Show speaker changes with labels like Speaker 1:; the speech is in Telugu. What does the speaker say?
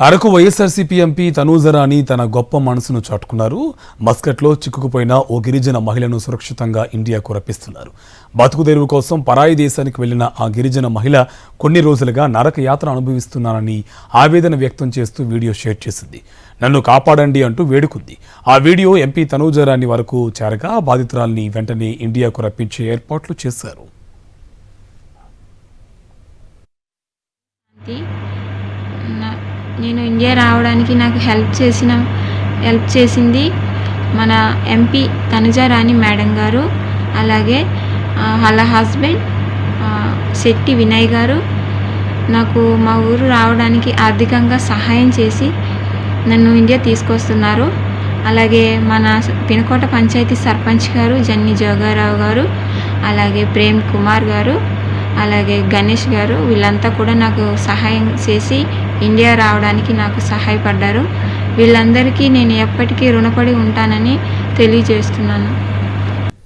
Speaker 1: అరకు వైఎస్ఆర్సీపీ ఎంపీ తనూజరాణి తన గొప్ప మనసును చాటుకున్నారు. మస్కట్లో చిక్కుకుపోయిన ఓ గిరిజన మహిళను సురక్షితంగా ఇండియాకు రప్పిస్తున్నారు. బతుకుదెరువు కోసం పరాయి దేశానికి వెళ్లిన ఆ గిరిజన మహిళ కొన్ని రోజులుగా నరక యాత్ర అనుభవిస్తున్నానని ఆవేదన వ్యక్తం చేస్తూ వీడియో షేర్ చేసింది. నన్ను కాపాడండి అంటూ వేడుకుంది. ఆ వీడియో ఎంపీ తనూజరాణి వరకు చేరగా బాధితురాల్ని వెంటనే ఇండియాకు రప్పించే ఏర్పాట్లు చేశారు.
Speaker 2: నేను ఇండియా రావడానికి నాకు హెల్ప్ చేసింది మన ఎంపీ తనుజారాణి మేడం గారు, అలాగే వాళ్ళ హస్బెండ్ శెట్టి వినయ్ గారు నాకు మా ఊరు రావడానికి ఆర్థికంగా సహాయం చేసి నన్ను ఇండియా తీసుకొస్తున్నారు. అలాగే మన పినకోట పంచాయతీ సర్పంచ్ గారు జన్ని జోగారావు గారు, అలాగే ప్రేమ్ కుమార్ గారు, అలాగే గణేష్ గారు, వీళ్ళంతా కూడా నాకు సహాయం చేసి ఇండియా రావడానికి నాకు సహాయపడ్డారు. వీళ్ళందరికీ నేను ఎప్పటికీ రుణపడి ఉంటానని తెలియజేస్తున్నాను.